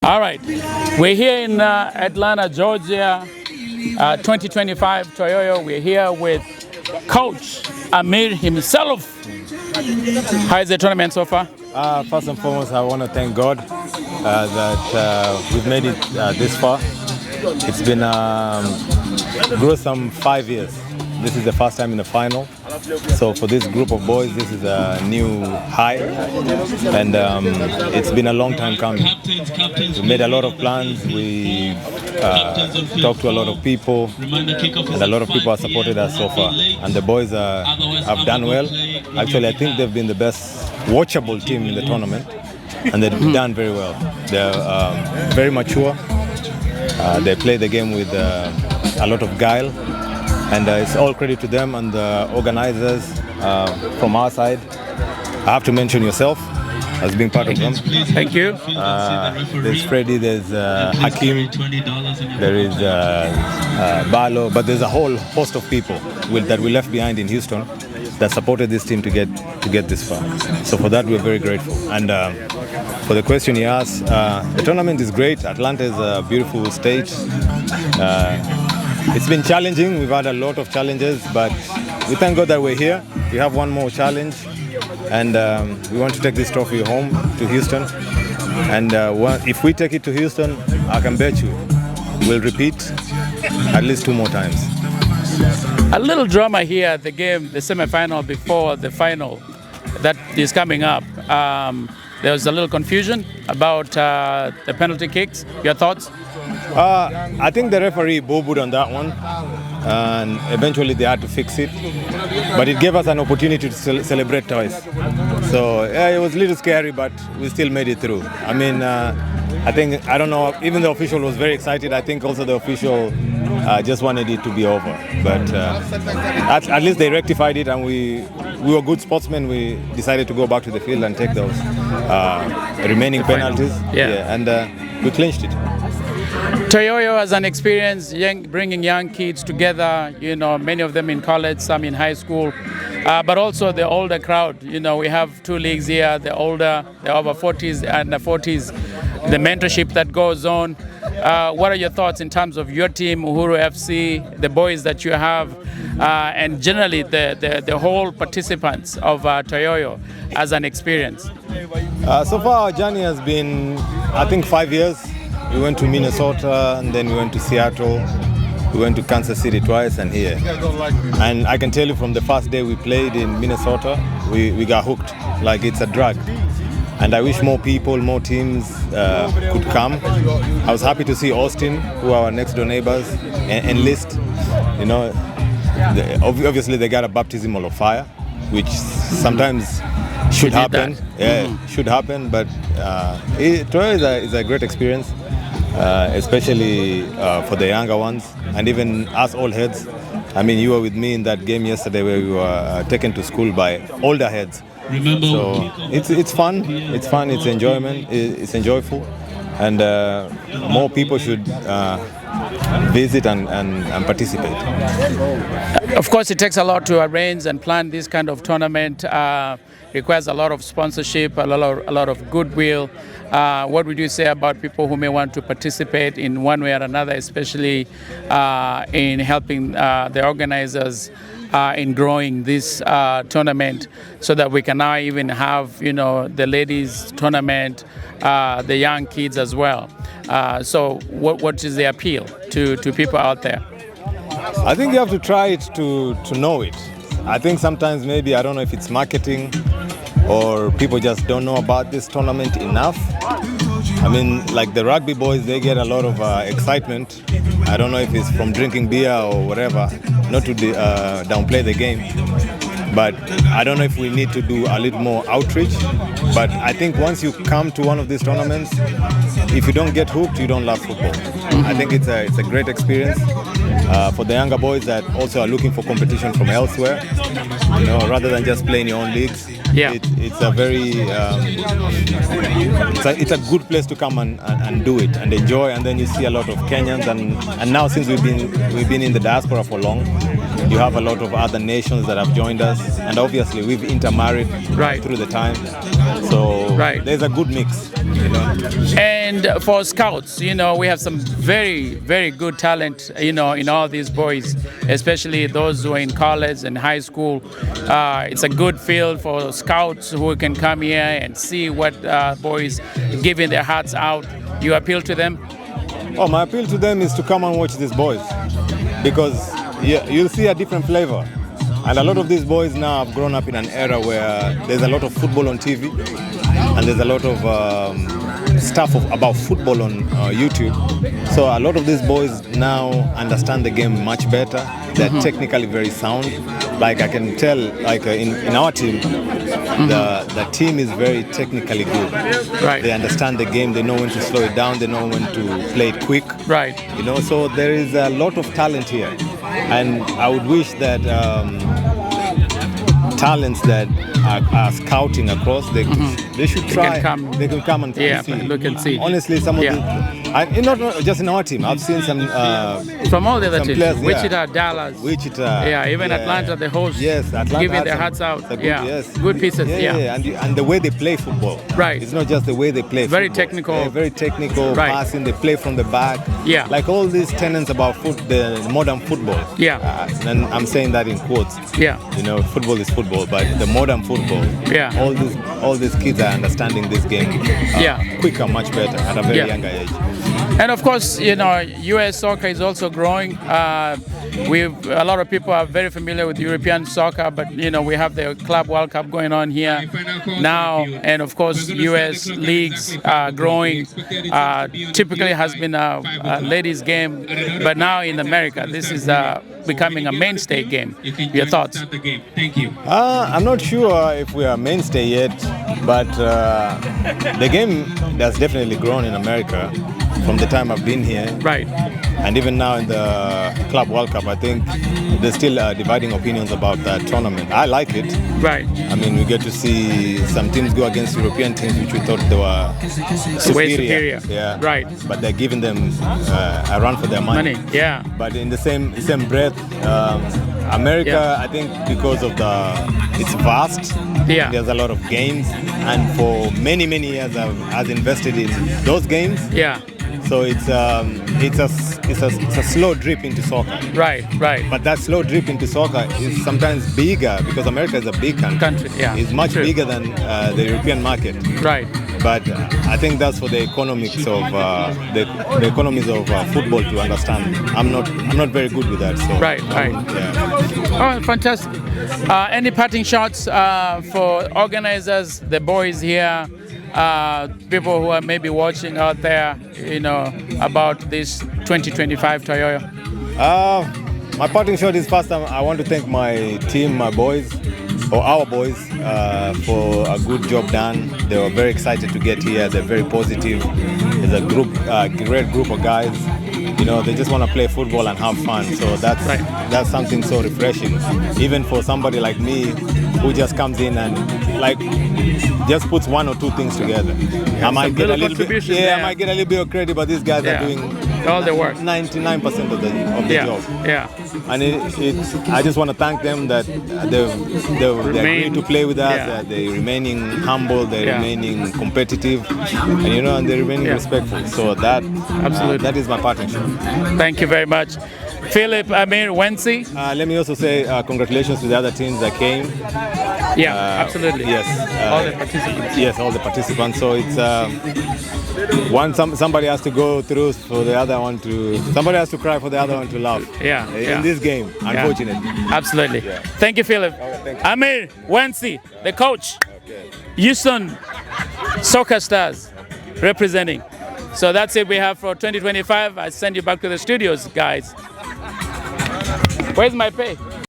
All right, we're here in Atlanta, Georgia, 2025 Toyoyo. We're here with Coach Amir himself. How is the tournament so far? First and foremost, I want to thank God that we've made it this far. It's been gruesome 5 years. This is the first time in the final. So for this group of boys, this is a new high, and it's been a long time coming. We made a lot of plans. We talked to a lot of people, and a lot of people have supported us so far. And the boys have done well. Actually, I think they've been the best watchable team in the tournament, and they've done very well. They're very mature. They play the game with a lot of guile. And it's all credit to them and the organizers from our side. I have to mention yourself as being part of them. Thank you. There's Freddie, there's Hakim, there is Balo, but there's a whole host of people that we left behind in Houston that supported this team to get this far. So for that, we're very grateful. And for the question you asked, the tournament is great. Atlanta is a beautiful state. It's been challenging. We've had a lot of challenges, but we thank God that we're here. We have one more challenge, and we want to take this trophy home to Houston. And if we take it to Houston, I can bet you we'll repeat at least 2 more times. A little drama here at the game, the semifinal before the final that is coming up. There was a little confusion about the penalty kicks. Your thoughts? I think the referee boo-booed on that one, and eventually they had to fix it. But it gave us an opportunity to celebrate twice. So yeah, it was a little scary, but we still made it through. I mean, I don't know, even the official was very excited. I think also the official just wanted it to be over. But at least they rectified it, and we were good sportsmen. We decided to go back to the field and take those remaining penalties. Yeah. And we clinched it. Toyoyo has an experience bringing young kids together, many of them in college, some in high school, but also the older crowd. We have 2 leagues here, the older, the over 40s and the 40s, the mentorship that goes on. What are your thoughts in terms of your team, Uhuru FC, the boys that you have, and generally the whole participants of Toyoyo as an experience? So far our journey has been, I think, 5 years. We went to Minnesota, and then we went to Seattle. We went to Kansas City twice, and here. And I can tell you from the first day we played in Minnesota, we got hooked. Like it's a drug. And I wish more people, more teams could come. I was happy to see Austin, who are our next door neighbors, enlist. Obviously they got a baptism of fire, which sometimes should happen. Should happen. But Toyoyo is a great experience. Especially for the younger ones, and even us old heads. I mean, you were with me in that game yesterday where we were taken to school by older heads. So it's fun. It's fun. It's enjoyment. It's enjoyable, and more people should visit and participate. Of course, it takes a lot to arrange and plan this kind of tournament. Requires a lot of sponsorship, a lot of goodwill. What would you say about people who may want to participate in one way or another, especially in helping the organizers in growing this tournament, so that we can now even have, the ladies tournament, the young kids as well. So what is the appeal to people out there? I think you have to try it to know it. I think sometimes maybe, I don't know if it's marketing or people just don't know about this tournament enough. I mean, like the rugby boys, they get a lot of excitement. I don't know if it's from drinking beer or whatever, not to downplay the game. But I don't know if we need to do a little more outreach. But I think once you come to one of these tournaments, if you don't get hooked, you don't love football. I think it's a great experience for the younger boys that also are looking for competition from elsewhere, rather than just playing your own leagues. Yeah. It's a very it's a good place to come and do it and enjoy. And then you see a lot of Kenyans, and now since we've been in the diaspora for long, you have a lot of other nations that have joined us, and obviously we've intermarried through the time. So Right. there's a good mix. You know? And for scouts, we have some very, very good talent, in all these boys, especially those who are in college and high school. It's a good field for scouts who can come here and see what boys giving their hearts out. You appeal to them? Oh, my appeal to them is to come and watch these boys, because you'll see a different flavor. And a lot of these boys now have grown up in an era where there's a lot of football on TV, and there's a lot of stuff about football on YouTube. So a lot of these boys now understand the game much better. They're technically very sound. Like I can tell, like in our team, the team is very technically good. Right. They understand the game. They know when to slow it down. They know when to play it quick. Right. So there is a lot of talent here, and I would wish that talents that are scouting across, they should try. They can come and see. Look and see. Honestly, some of not just in our team. I've seen some from all the other teams. Players, Wichita, Dallas. Even Atlanta, the host. Yes, Atlanta giving their hearts out. Good pieces. And the way they play football. Right. It's not just the way they play. Very football. technical. Very technical. Right. Passing. They play from the back. Yeah. Like all these tenets about the modern football. Yeah. And I'm saying that in quotes. Yeah. Football is football, but the modern football. Yeah. All these kids are understanding this game. Quicker, much better at a very younger age. And of course, U.S. soccer is also growing. A lot of people are very familiar with European soccer, but we have the Club World Cup going on here now, and of course, U.S. leagues are growing. Typically has been a ladies' game, but now in America, this is becoming a mainstay game. Your thoughts? I'm not sure if we are mainstay yet, but the game has definitely grown in America from the time I've been here. Right. And even now in the Club World Cup, I think there's still dividing opinions about that tournament. I like it. Right. I mean, we get to see some teams go against European teams which we thought they were way superior. Yeah. Right. But they're giving them a run for their money. Yeah. But in the same breath, America, I think because of it's vast. Yeah. There's a lot of games, and for many years I've invested in those games. Yeah. So it's a slow drip into soccer. Right. But that slow drip into soccer is sometimes bigger because America is a big country. Yeah. It's much bigger than the European market. Right. But I think that's for the economics of the economies of football to understand. I'm not very good with that. So right. Yeah. Oh, fantastic. Any parting shots for organizers, the boys here? People who are maybe watching out there, about this 2025 Toyoyo? My parting shot is first, I want to thank my team, my boys, or our boys, for a good job done. They were very excited to get here. They're very positive. There's a great group of guys. They just want to play football and have fun. So that's something so refreshing. Even for somebody like me, who just comes in and just puts one or two things together. I might get a little bit. I might get a little bit of credit, but these guys are doing all the work. 99% of the job. Yeah. And I just want to thank them that they agreed to play with us. They're remaining humble. They're remaining competitive, and they're remaining respectful. So that is my partnership. Thank you very much. Philip, Wensi. Let me also say congratulations to the other teams that came. Yeah, absolutely. Yes. All the participants. Yes, all the participants. So it's somebody has to go through for the other one somebody has to cry for the other one to laugh. In this game, unfortunately. Absolutely. Thank you, Philip. Thank you. Amir Wensi, the coach. Houston Soccer Stars representing. So that's it we have for 2025. I send you back to the studios, guys. Where's my pay?